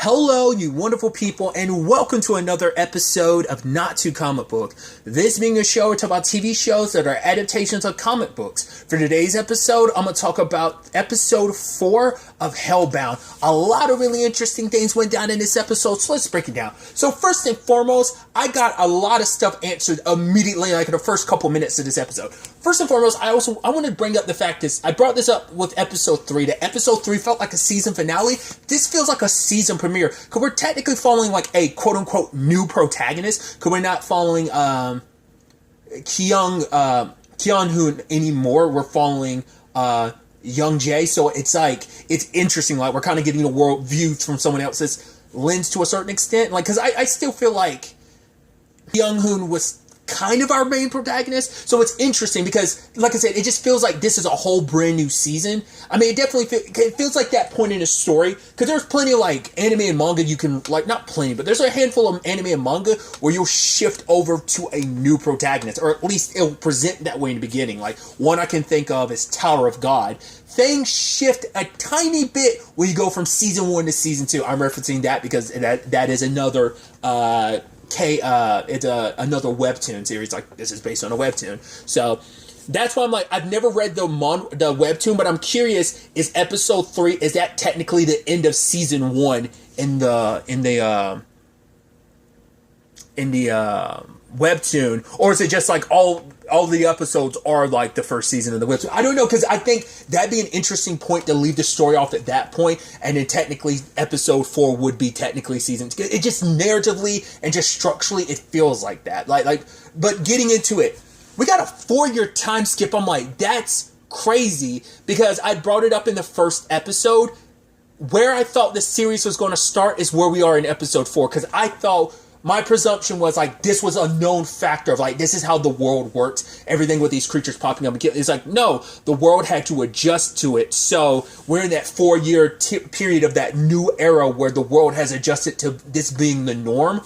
Hello, you wonderful people, and welcome to another episode of Not Too Comic Book. This being a show where we talk about TV shows that are adaptations of comic books. For today's episode, I'm going to talk about episode 4 of Hellbound. A lot of really interesting things went down in this episode, so let's break it down. So first and foremost, I got a lot of stuff answered immediately, like in the first couple minutes of this episode. First and foremost, I want to bring up the fact that I brought this up with episode 3, that episode 3 felt like a season finale. This feels like a season premiere, because we're technically following like a quote-unquote new protagonist, because we're not following Kyung-hoon anymore. We're following Young Jae, so it's like, it's interesting, like we're kind of getting a world view from someone else's lens to a certain extent, like, because I still feel like Kyung-hoon was kind of our main protagonist, so it's interesting because, like I said, it just feels like this is a whole brand new season. I mean, it feels like that point in a story, because there's plenty of like anime and manga you can, like, not plenty, but there's a handful of anime and manga where you'll shift over to a new protagonist, or at least it'll present that way in the beginning. Like, one I can think of is Tower of God. Things shift a tiny bit when you go from season 1 to season 2. I'm referencing that because that is another it's another webtoon series. Like, this is based on a webtoon, so that's why I'm like, I've never read the webtoon, but I'm curious, is episode 3, is that technically the end of season 1 in the webtoon, or is it just like all the episodes are like the first season of the webtoon? I don't know, because I think that'd be an interesting point to leave the story off at that point, and then technically episode 4 would be technically season 2. It just narratively and just structurally, it feels like that. Like, but getting into it, we got a 4-year time skip. I'm like, that's crazy, because I brought it up in the first episode. Where I thought the series was going to start is where we are in episode 4, because I thought, my presumption was like, this was a known factor of like, this is how the world works. Everything with these creatures popping up. It's like, no, the world had to adjust to it. So we're in that 4-year period of that new era where the world has adjusted to this being the norm.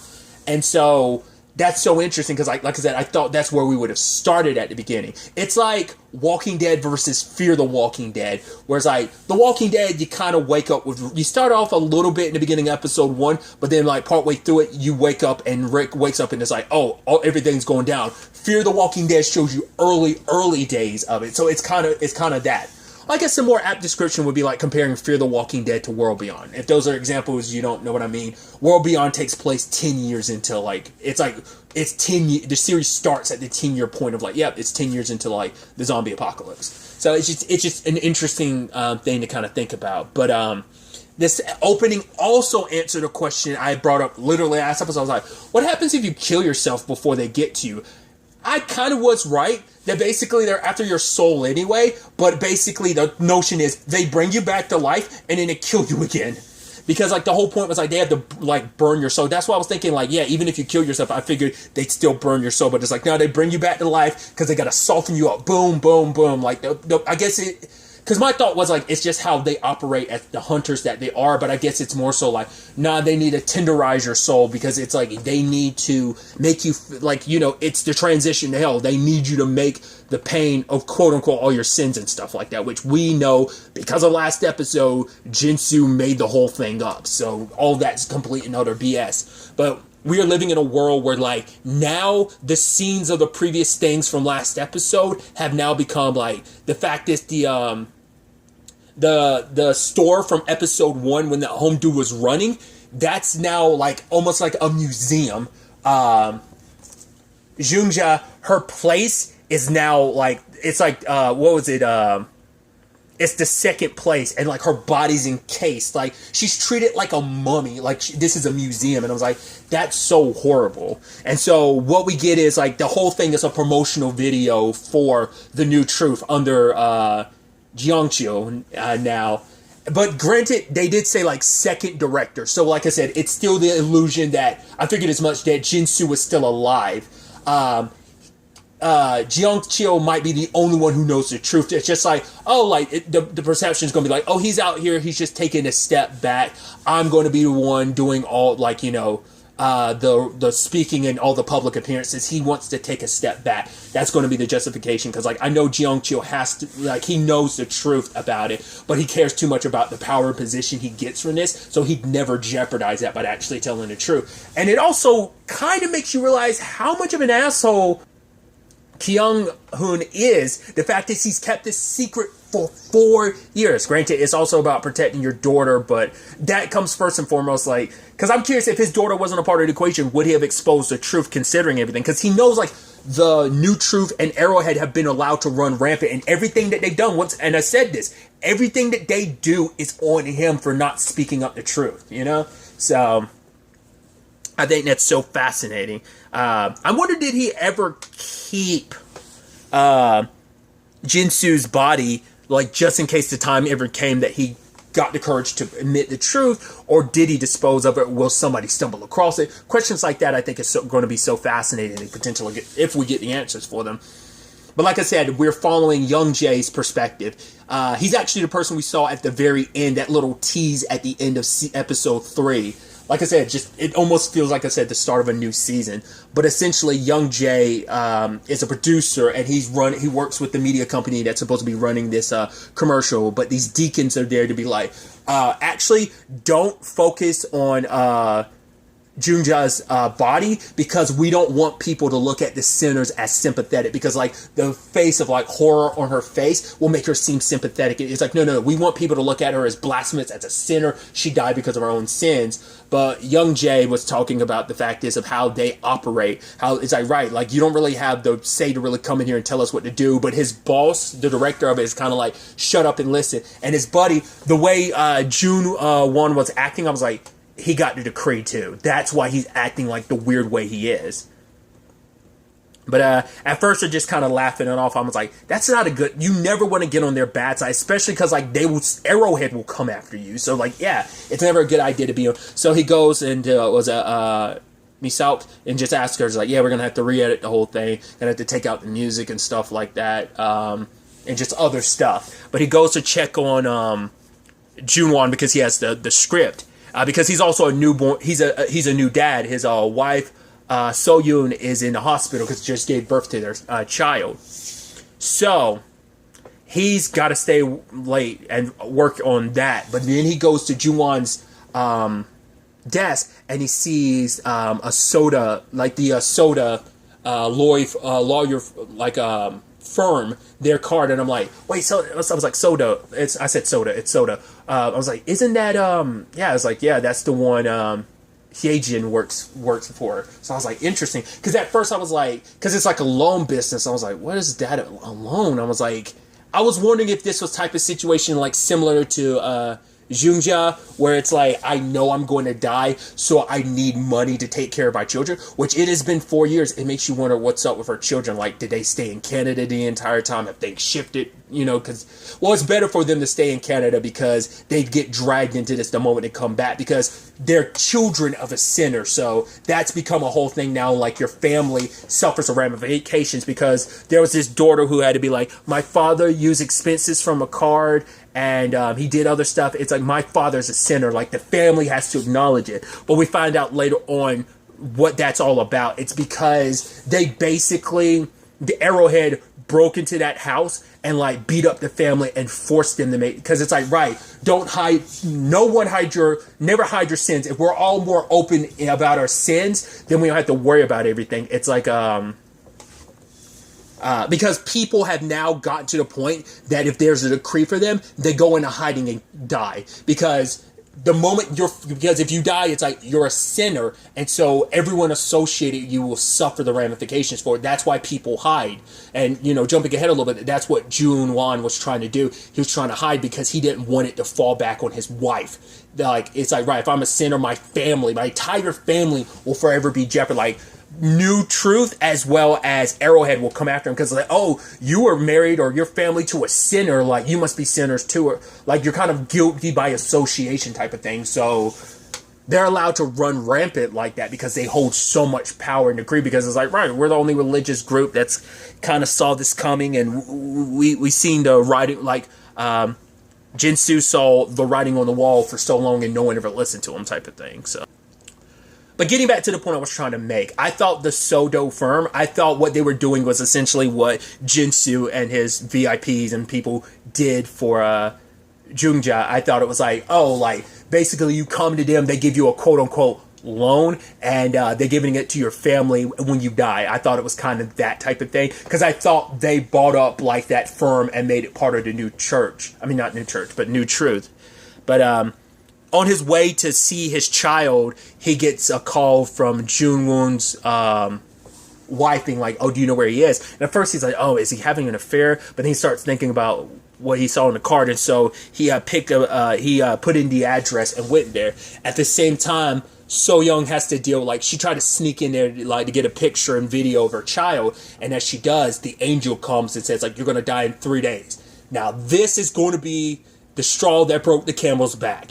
And so that's so interesting, because like I said, I thought that's where we would have started at the beginning. It's like Walking Dead versus Fear the Walking Dead, whereas like The Walking Dead, you kind of wake up with, you start off a little bit in the beginning of episode 1, but then like partway through it, you wake up and Rick wakes up and it's like, oh, everything's going down. Fear the Walking Dead shows you early days of it, so it's kind of that. I guess a more apt description would be like comparing Fear the Walking Dead to World Beyond. If those are examples, you don't know what I mean. World Beyond takes place 10 years into like, it's 10 years, the series starts at the 10-year point of like, yep, it's 10 years into like the zombie apocalypse. So it's just an interesting thing to kind of think about. But this opening also answered a question I brought up literally last episode. I was like, what happens if you kill yourself before they get to you? I kind of was right, that basically they're after your soul anyway, but basically the notion is they bring you back to life and then they kill you again. Because like the whole point was like they had to like burn your soul. That's why I was thinking like, yeah, even if you kill yourself, I figured they'd still burn your soul. But it's like, no, they bring you back to life because they got to soften you up. Boom, boom, boom. Like, I guess it... Because my thought was like, it's just how they operate as the hunters that they are, but I guess it's more so like, nah, they need to tenderize your soul, because it's like, they need to make you, like, you know, it's the transition to hell. They need you to make the pain of quote-unquote all your sins and stuff like that, which we know, because of last episode, Jinsu made the whole thing up. So all that's complete and utter BS. But we are living in a world where, like, now the scenes of the previous things from last episode have now become, like, the fact is the store from episode 1 when the home dude was running, that's now like almost like a museum. Junja, her place is now like, it's like what was it, it's the second place, and like her body's encased, like she's treated like a mummy, like this is a museum. And I was like, that's so horrible. And so what we get is like the whole thing is a promotional video for The New Truth under Jeongchil now. But granted, they did say like second director, so like I said, it's still the illusion that I figured as much, that Jinsu was still alive. Jeongchil might be the only one who knows the truth. It's just like, oh, like the perception is going to be like, oh, he's out here, he's just taking a step back. I'm going to be the one doing all, like, you know, the speaking and all the public appearances. He wants to take a step back. That's going to be the justification, because like I know Jeong-chil has to, like, he knows the truth about it, but he cares too much about the power position he gets from this, so he'd never jeopardize that by actually telling the truth. And it also kind of makes you realize how much of an asshole Kyung-hoon is. The fact is he's kept this secret for 4 years. Granted, it's also about protecting your daughter, but that comes first and foremost, like, because I'm curious, if his daughter wasn't a part of the equation, would he have exposed the truth considering everything? Because he knows, like, the New Truth and Arrowhead have been allowed to run rampant, and everything that they've done, once, and I said this, everything that they do is on him for not speaking up the truth, you know? So I think that's so fascinating. I wonder, did he ever keep Jinsu's body, like, just in case the time ever came that he got the courage to admit the truth, or did he dispose of it? Will somebody stumble across it? Questions like that I think is going to be so fascinating and potentially, if we get the answers for them. But like I said, we're following Young Jae's perspective. He's actually the person we saw at the very end, that little tease at the end of episode 3. Like I said, just it almost feels like I said the start of a new season. But essentially, Young Jae is a producer, and he works with the media company that's supposed to be running this commercial. But these deacons are there to be like, actually, don't focus on Junja's body, because we don't want people to look at the sinners as sympathetic, because like the face of like horror on her face will make her seem sympathetic. It's like, no, we want people to look at her as blasphemous, as a sinner. She died because of her own sins. But Young Jae was talking about the fact is of how they operate, how it's like, right, like you don't really have the say to really come in here and tell us what to do, but his boss, the director of it, is kind of like, shut up and listen. And his buddy, the way June Won was acting, I was like, he got the decree too. That's why he's acting like the weird way he is. But at first they're just kind of laughing it off. I was like, that's not a good, you never want to get on their bad side, especially because like Arrowhead will come after you. So like, yeah, it's never a good idea to be on. So he goes and Misalt and just asks her, like, yeah, we're going to have to re-edit the whole thing. Going to have to take out the music and stuff like that. And just other stuff. But he goes to check on Junwon because he has the script. Because he's also a newborn, he's a new dad. His wife, So Yoon, is in the hospital because she just gave birth to their child. So he's got to stay late and work on that. But then he goes to Junwon's desk and he sees a soda, like the soda lawyer, like firm, their card, and I'm like, wait, so I was like, soda. I said soda. It's soda. I was like, isn't that yeah? I was like, yeah, that's the one Hyejin works for. So I was like, interesting, because at first I was like, because it's like a loan business. I was like, what is that, a loan? I was like, I was wondering if this was type of situation like similar to Junja, where it's like, I know I'm going to die, so I need money to take care of my children, which it has been 4 years. It makes you wonder what's up with her children. Like, did they stay in Canada the entire time? Have things shifted? You know, because, well, it's better for them to stay in Canada because they get dragged into this the moment they come back, because they're children of a sinner. So that's become a whole thing now. Like, your family suffers the ramifications, because there was this daughter who had to be like, my father used expenses from a card, and he did other stuff. It's like, my father's a sinner. Like, the family has to acknowledge it. But we find out later on what that's all about. It's because they basically, the Arrowhead broke into that house and like beat up the family and forced them to make, because it's like, right, don't hide, never hide your sins. If we're all more open about our sins, then we don't have to worry about everything. It's like, because people have now gotten to the point that if there's a decree for them, they go into hiding and die. Because the moment because if you die, it's like you're a sinner, and so everyone associated you will suffer the ramifications for it. That's why people hide. And, you know, jumping ahead a little bit, that's what June Wan was trying to do. He was trying to hide because he didn't want it to fall back on his wife. Like, it's like, right, if I'm a sinner, my entire family will forever be jeopardized. Like, New Truth as well as Arrowhead will come after him, because like, oh, you were married or your family to a sinner, like you must be sinners too, or like you're kind of guilty by association type of thing. So they're allowed to run rampant like that because they hold so much power and degree, because it's like, right, we're the only religious group that's kind of saw this coming, and we seen the writing, like Jinsu saw the writing on the wall for so long and no one ever listened to him type of thing. So But getting back to the point I was trying to make, I thought the Sodo firm, I thought what they were doing was essentially what Jinsu and his VIPs and people did for Jungja. I thought it was like, oh, like, basically you come to them, they give you a quote-unquote loan, and they're giving it to your family when you die. I thought it was kind of that type of thing, because I thought they bought up, like, that firm and made it part of the new church. I mean, not new church, but New Truth. But, on his way to see his child, he gets a call from Junwoon's wife being like, oh, do you know where he is? And at first he's like, oh, is he having an affair? But then he starts thinking about what he saw in the card, and so he put in the address and went there. At the same time, So Young has to deal, like, she tried to sneak in there, like, to get a picture and video of her child, and as she does, the angel comes and says, like, you're going to die in 3 days. Now, this is going to be the straw that broke the camel's back.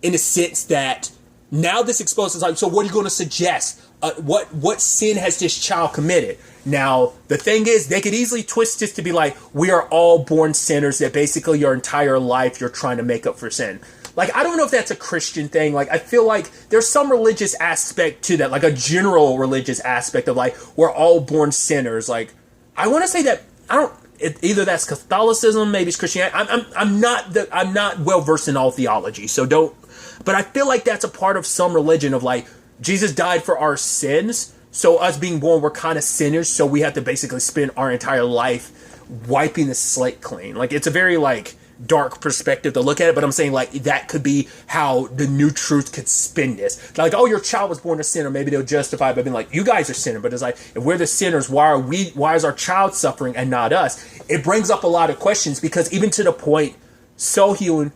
In the sense that now this exposes, like, so what are you going to suggest? What sin has this child committed? Now, the thing is, they could easily twist this to be like, we are all born sinners, that basically your entire life you're trying to make up for sin. Like, I don't know if that's a Christian thing. Like, I feel like there's some religious aspect to that, like a general religious aspect of, like, we're all born sinners. Like, I want to say that, either that's Catholicism, maybe it's Christianity. I'm not well versed in all theology, so don't. But I feel like that's a part of some religion of, like, Jesus died for our sins, so us being born, we're kind of sinners, so we have to basically spend our entire life wiping the slate clean. Like, it's a very, like, dark perspective to look at it, but I'm saying, like, that could be how the New Truth could spin this. Like, oh, your child was born a sinner, maybe they'll justify it by being like, you guys are sinners, but it's like, if we're the sinners, why is our child suffering and not us? It brings up a lot of questions, because even to the point, Sohyun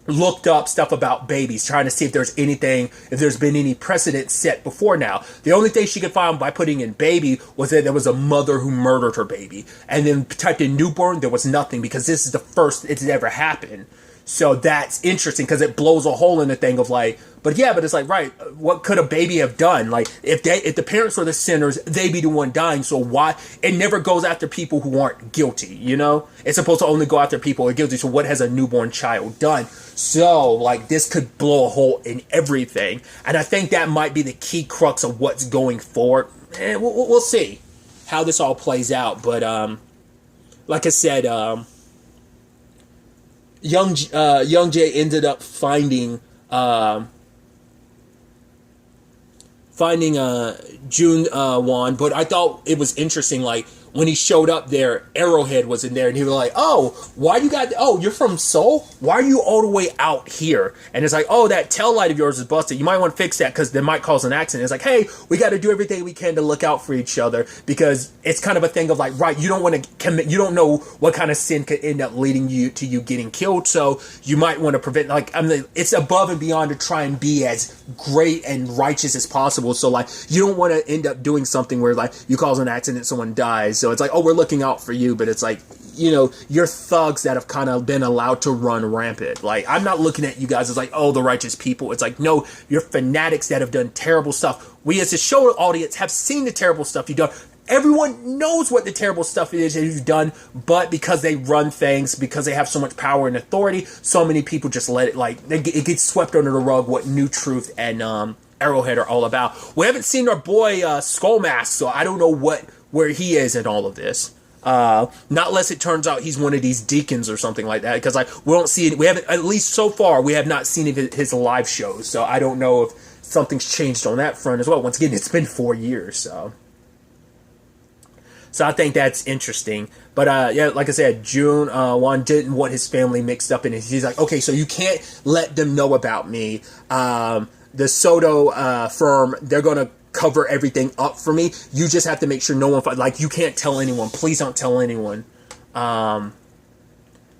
looked up stuff about babies, trying to see if there's been any precedent set before now. The only thing she could find by putting in baby was that there was a mother who murdered her baby. And then typed in newborn, there was nothing, because this is the first it's ever happened. So that's interesting, because it blows a hole in the thing of, like, but it's like, right, what could a baby have done? Like, if the parents were the sinners, they'd be the one dying, so why? It never goes after people who aren't guilty, you know? It's supposed to only go after people who are guilty, so what has a newborn child done? So, like, this could blow a hole in everything, and I think that might be the key crux of what's going forward. We'll see how this all plays out, but, like I said, Young Jae ended up finding June Won, but I thought it was interesting, like, when he showed up there, Arrowhead was in there, and he was like, oh, you're from Seoul? Why are you all the way out here? And it's like, oh, that tail light of yours is busted. You might want to fix that, because that might cause an accident. It's like, hey, we got to do everything we can to look out for each other, because it's kind of a thing of, like, right, you don't want to commit, you don't know what kind of sin could end up leading you to you getting killed, so you might want to prevent, like, it's above and beyond to try and be as great and righteous as possible, so, like, you don't want to end up doing something where, like, you cause an accident, someone dies. So it's like, oh, we're looking out for you, but it's like, you know, you're thugs that have kind of been allowed to run rampant. Like, I'm not looking at you guys as like, oh, the righteous people. It's like, no, you're fanatics that have done terrible stuff. We as a show audience have seen the terrible stuff you've done. Everyone knows what the terrible stuff is that you've done, but because they run things, because they have so much power and authority, so many people just let it, like, it gets swept under the rug what New Truth and Arrowhead are all about. We haven't seen our boy Skullmask, so I don't know where he is in all of this. Not unless it turns out he's one of these deacons or something like that, because we don't see it. We haven't, at least so far, we have not seen his live shows, so I don't know if something's changed on that front as well. Once again, it's been 4 years, so I think that's interesting. But yeah, like I said, June Won didn't want his family mixed up in it. He's like, okay, so you can't let them know about me. The Soto firm, they're going to cover everything up for me. You just have to make sure no one, like, you can't tell anyone. Please don't tell anyone. And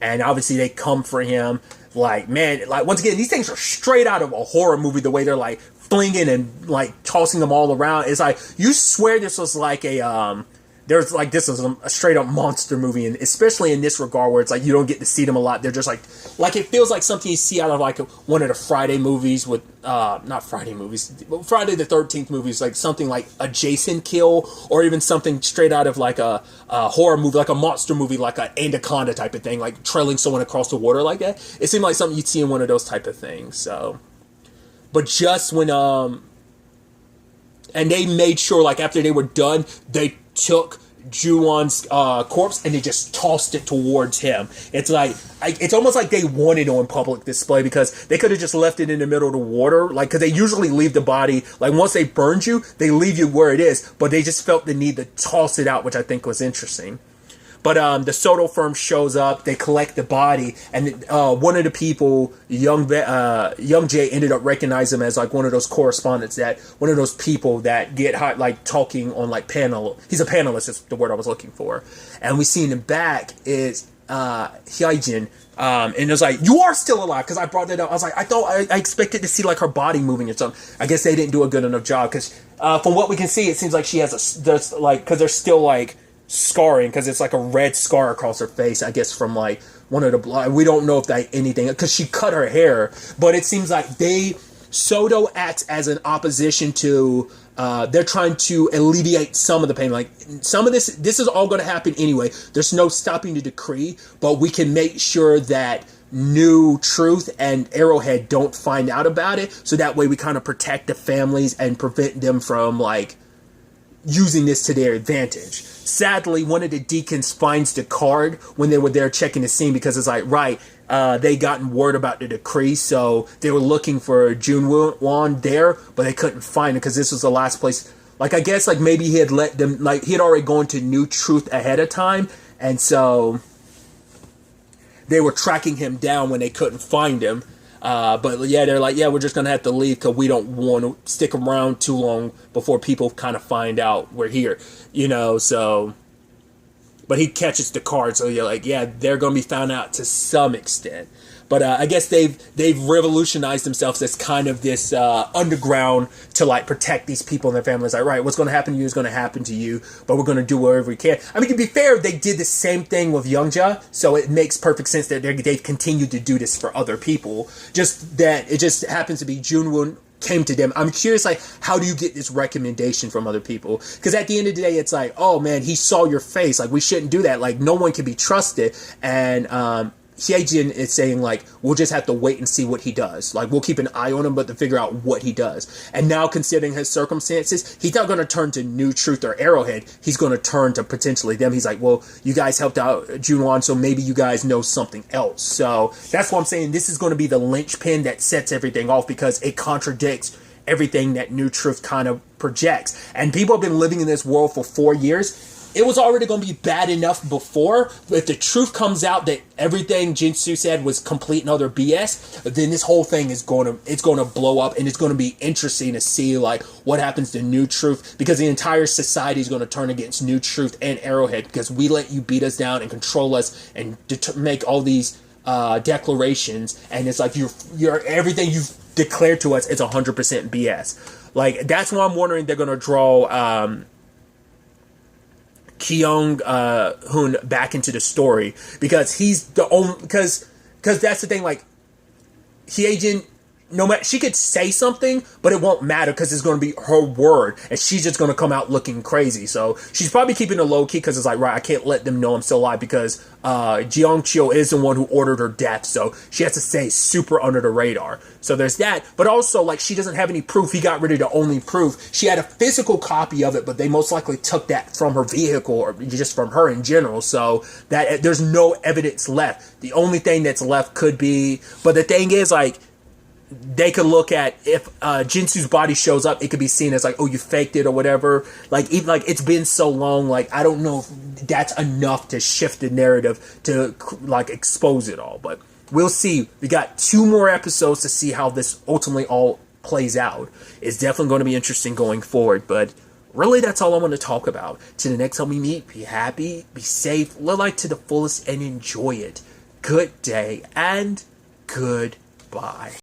obviously they come for him. Like, man, like, once again, these things are straight out of a horror movie, the way they're, like, flinging and, like, tossing them all around. It's like, you swear this was like a, this is a straight up monster movie, and especially in this regard where it's like you don't get to see them a lot. They're just like it feels like something you see out of like one of the Friday movies with not Friday movies, Friday the 13th movies, like something like a Jason kill, or even something straight out of like a horror movie, like a monster movie, like an Anaconda type of thing, like trailing someone across the water like that. It seemed like something you'd see in one of those type of things. So, but just when and they made sure, like, after they were done, they took Ju-won's corpse and they just tossed it towards him. It's like, it's almost like they wanted it on public display, because they could have just left it in the middle of the water, like, because they usually leave the body, like, once they burned you, they leave you where it is, but they just felt the need to toss it out, which I think was interesting. But the Soto firm shows up, they collect the body, and one of the people, Young Jay, ended up recognizing him as, like, one of those correspondents, that one of those people that get hot, like, talking on, like, panel. He's a panelist, is the word I was looking for. And we see in the back is Hyejin, and it was like, you are still alive, because I brought that up. I was like, I expected to see, like, her body moving or something. I guess they didn't do a good enough job, because from what we can see, it seems like she has there's, like, because there's still, like, scarring, because it's like a red scar across her face, I guess, from, like, one of the blood. We don't know if that anything, because she cut her hair, but it seems like Soto acts as an opposition to, they're trying to alleviate some of the pain. Like, some of this is all going to happen anyway. There's no stopping the decree, but we can make sure that New Truth and Arrowhead don't find out about it, so that way we kind of protect the families and prevent them from, like, using this to their advantage. Sadly, one of the deacons finds the card when they were there checking the scene, because it's like, right, they gotten word about the decree, so they were looking for Jun-won there, but they couldn't find it, because this was the last place. Like, I guess, like, maybe he had let them, like, he had already gone to New Truth ahead of time, and so they were tracking him down when they couldn't find him. But yeah, they're like, yeah, we're just going to have to leave, because we don't want to stick around too long before people kind of find out we're here, you know, so. But he catches the card, so you're like, yeah, they're going to be found out to some extent. But I guess they've revolutionized themselves as kind of this underground to, like, protect these people and their families. Like, right, what's going to happen to you is going to happen to you, but we're going to do whatever we can. I mean, to be fair, they did the same thing with Youngja, so it makes perfect sense that they've continued to do this for other people. Just that it just happens to be Jun-won came to them. I'm curious, like, how do you get this recommendation from other people? Because at the end of the day, it's like, oh man, he saw your face. Like, we shouldn't do that. Like, no one can be trusted. And Hyejin is saying, like, we'll just have to wait and see what he does. Like, we'll keep an eye on him, but to figure out what he does. And now, considering his circumstances, he's not going to turn to New Truth or Arrowhead. He's going to turn to potentially them. He's like, well, you guys helped out Jun-won, so maybe you guys know something else. So that's why I'm saying this is going to be the linchpin that sets everything off, because it contradicts everything that New Truth kind of projects. And people have been living in this world for 4 years. It was already going to be bad enough before, but if the truth comes out that everything Jinsu said was complete and utter BS, then this whole thing is going to blow up, and it's going to be interesting to see, like, what happens to New Truth, because the entire society is going to turn against New Truth and Arrowhead, because we let you beat us down and control us and make all these declarations, and it's like you're everything you've declared to us is 100% BS. Like, that's why I'm wondering they're going to draw Kyung Hoon back into the story, because he's the only, because that's the thing, like, Hyejin, no matter, she could say something, but it won't matter, because it's going to be her word, and she's just going to come out looking crazy. So she's probably keeping it low key, because it's like, right, I can't let them know I'm still alive, because Jeong Chio is the one who ordered her death, so she has to stay super under the radar. So there's that, but also, like, she doesn't have any proof. He got rid of the only proof. She had a physical copy of it, but they most likely took that from her vehicle, or just from her in general, so that there's no evidence left. The only thing that's left could be, but the thing is, like, they could look at, if Jinsu's body shows up, it could be seen as like, oh, you faked it or whatever. Like, even, like, it's been so long, like, I don't know if that's enough to shift the narrative to, like, expose it all. But we'll see. We got 2 more episodes to see how this ultimately all plays out. It's definitely going to be interesting going forward. But really, that's all I want to talk about. Till the next time we meet, be happy, be safe, live life to the fullest, and enjoy it. Good day and goodbye.